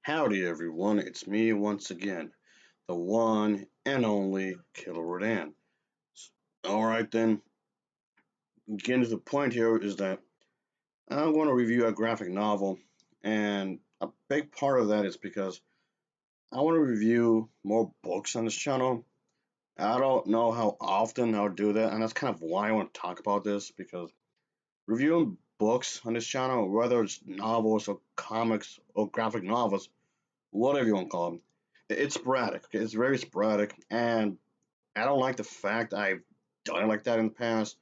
Howdy everyone, it's me once again, the one and only Killer Rodan. Alright then, getting to the point here is that I'm going to review a graphic novel, and a big part of that is because I want to review more books on this channel. I don't know how often I'll do that, and that's kind of why I want to talk about this, because reviewing books on this channel, whether it's novels or comics or graphic novels, whatever you want to call them, it's sporadic. Okay? It's very sporadic, and I don't like the fact I've done it like that in the past.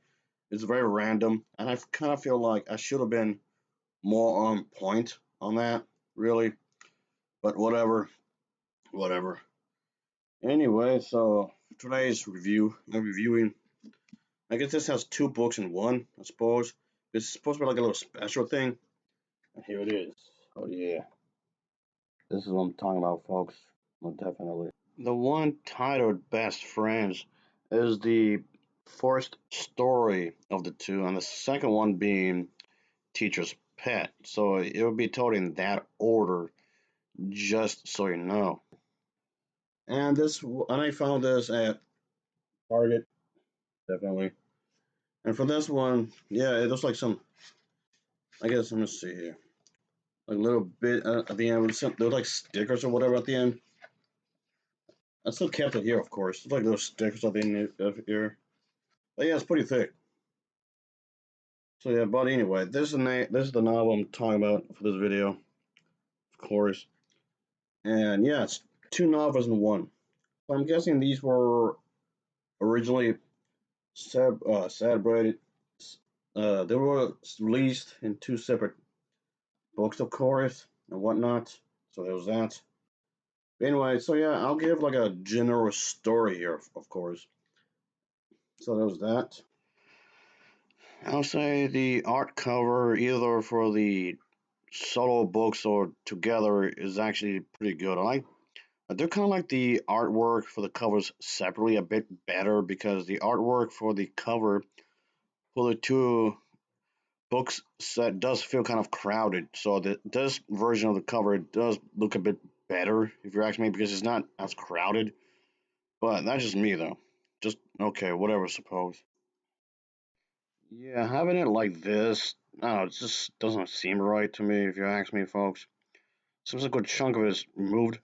It's very random, and I kind of feel like I should have been more on point on that, really. But whatever, whatever. Anyway, so today's review, I'm reviewing. I guess this has two books in one, I suppose. It's supposed to be like a little special thing. And here it is. Oh yeah, this is what I'm talking about, folks. Well, definitely. The one titled Best Friends is the first story of the two, and the second one being Teacher's Pet. So it will be told in that order, just so you know. And I found this at Target, definitely. And for this one, yeah, it looks like some. I guess let me see here, like a little bit at the end with some. They're like stickers or whatever at the end. I still kept it here, of course. It's like those stickers at the end of here. But yeah, it's pretty thick. So yeah, but anyway, this is the novel I'm talking about for this video, of course. And yeah, it's two novels in one. So I'm guessing these were originally celebrated. They were released in two separate books, of course, and whatnot. So there was that. But anyway, so yeah, I'll give like a general story here, of course. So there was that. I'll say the art cover, either for the solo books or together, is actually pretty good. I like. They're kind of like the artwork for the covers separately a bit better because the artwork for the cover for the two books set does feel kind of crowded. So this version of the cover does look a bit better, if you ask me, because it's not as crowded. But that's just me though. Just okay, whatever. Suppose. Yeah, having it like this, I don't know, it just doesn't seem right to me, if you ask me, folks. Seems like a good chunk of it is removed.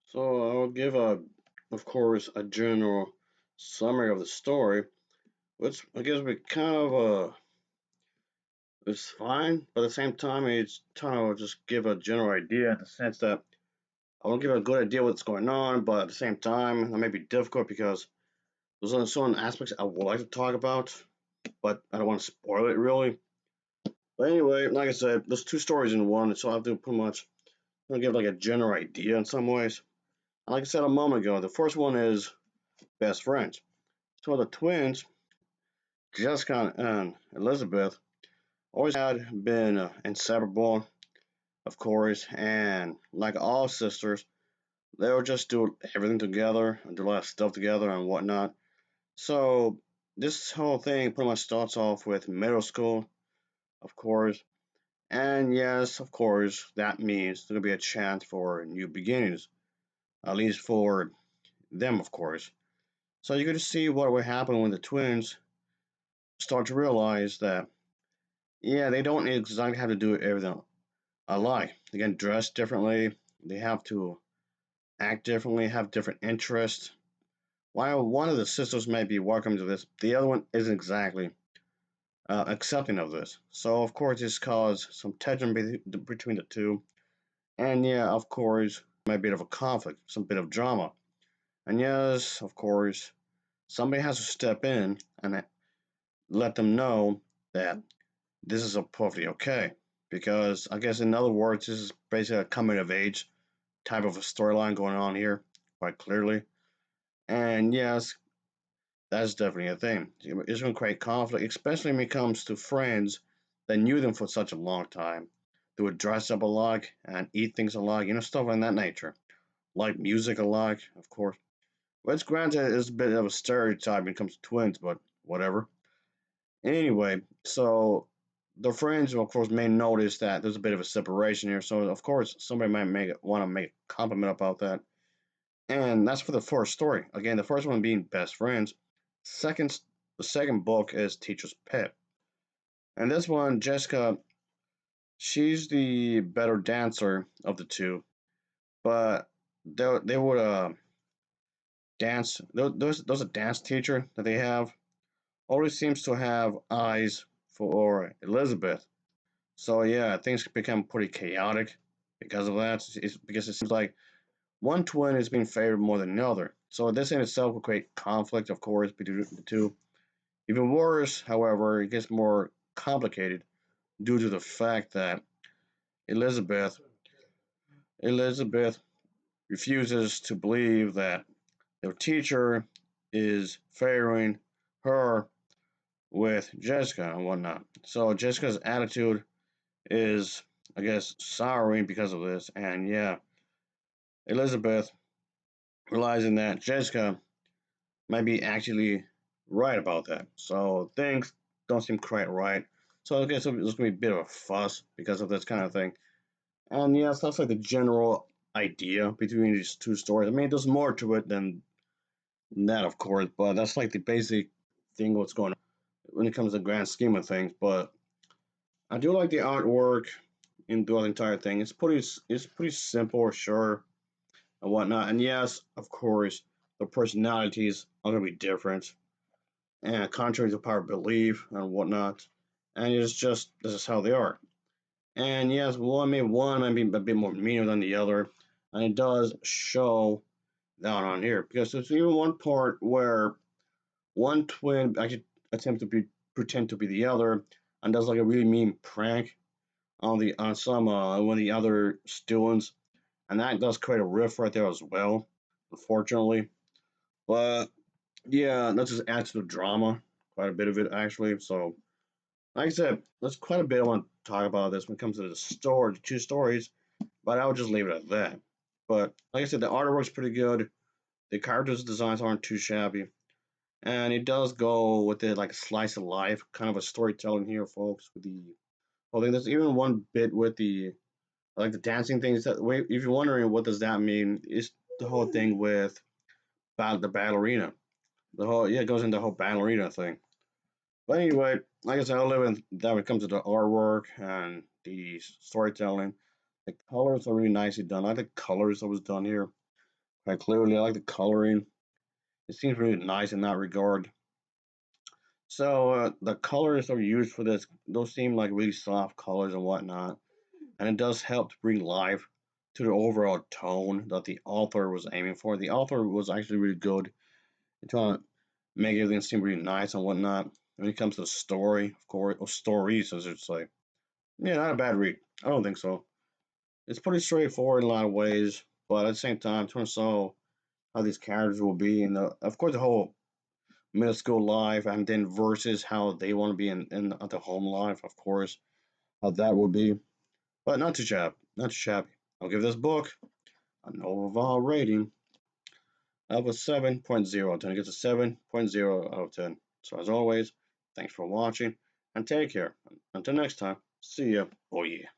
So I'll give of course, a general summary of the story, which I guess we kind of it's fine, but at the same time, it's trying to just give a general idea in the sense that I want to give a good idea what's going on, but at the same time, that may be difficult because there's only certain aspects I would like to talk about, but I don't want to spoil it really. But anyway, like I said, there's two stories in one, so I have to pretty much give like a general idea in some ways. And like I said a moment ago, the first one is best friends. So the twins, Jessica and Elizabeth, always had been inseparable, of course, and like all sisters, they would just do everything together and do a lot of stuff together and whatnot. So this whole thing pretty much starts off with middle school, of course, and yes, of course, that means there'll be a chance for new beginnings, at least for them, of course. So you get to see what would happen when the twins start to realize that, yeah, they don't exactly have to do everything alike. They can dress differently, they have to act differently, have different interests. While one of the sisters may be welcome to this, the other one isn't exactly accepting of this. So, of course, this caused some tension between the two. And yeah, of course, there might be a bit of a conflict, some bit of drama. And yes, of course, somebody has to step in and let them know that this is a perfectly okay. Because I guess, in other words, this is basically a coming of age type of a storyline going on here, quite clearly. And yes, that's definitely a thing. It's going to create conflict, especially when it comes to friends that knew them for such a long time. They would dress up alike and eat things alike, stuff in that nature. Like music alike, of course. Which, granted, is a bit of a stereotype when it comes to twins, but whatever. Anyway, so the friends, of course, may notice that there's a bit of a separation here. So, of course, somebody might want to make a compliment about that. And that's for the first story. Again, the first one being best friends. Second, the second book is Teacher's Pet. And this one, Jessica, she's the better dancer of the two, but they would dance. There's a dance teacher that they have always seems to have eyes for Elizabeth. So yeah, things become pretty chaotic because of that. Because it seems like one twin is being favored more than the other. So this in itself will create conflict, of course, between the two. Even worse, however, it gets more complicated due to the fact that Elizabeth Elizabeth refuses to believe that their teacher is favoring her with Jessica and whatnot. So Jessica's attitude is, I guess, souring because of this. And yeah, Elizabeth realizing that Jessica might be actually right about that. So things don't seem quite right. So I guess there's going to be a bit of a fuss because of this kind of thing. And yeah, so that's like the general idea between these two stories. I mean, there's more to it than that, of course, but that's like the basic thing what's going on when it comes to the grand scheme of things. But I do like the artwork in throughout the entire thing. It's pretty simple, sure, and whatnot. And yes, of course, the personalities are gonna be different, and contrary to power belief and whatnot. And it's just this is how they are. And yes, one might be a bit more meaner than the other, and it does show down on here because there's even one part where one twin actually attempts to pretend to be the other and does like a really mean prank on some one of the other students, and that does create a rift right there as well, unfortunately. But yeah, that just adds to the drama, quite a bit of it actually. So, like I said, there's quite a bit I want to talk about this when it comes to the story, the two stories, but I would just leave it at that. But like I said, the artwork's pretty good. The characters' designs aren't too shabby, and it does go with it like a slice of life kind of a storytelling here, folks. With the whole thing, there's even one bit with the like the dancing things. That wait, if you're wondering what does that mean, it's the whole thing with the ballerina. The whole yeah, it goes into the whole ballerina thing. But anyway, like I said, I'll live in that when it comes to the artwork and the storytelling. The colors are really nicely done. I like the colors that was done here quite clearly. I like the coloring. It seems really nice in that regard. So the colors that were used for this, those seem like really soft colors and whatnot, and it does help to bring life to the overall tone that the author was aiming for. The author was actually really good in trying to make everything seem really nice and whatnot. When it comes to the story, of course, or stories, as it's like, yeah, not a bad read. I don't think so. It's pretty straightforward in a lot of ways, but at the same time, trying to saw how these characters will be, and of course the whole middle school life, and then versus how they want to be in the home life, of course, how that would be. But not too shabby, not too shabby. I'll give this book an overall rating of a 7.0 out of 10. It gets a 7.0 out of 10. So as always, thanks for watching and take care. Until next time, see ya. Oh yeah.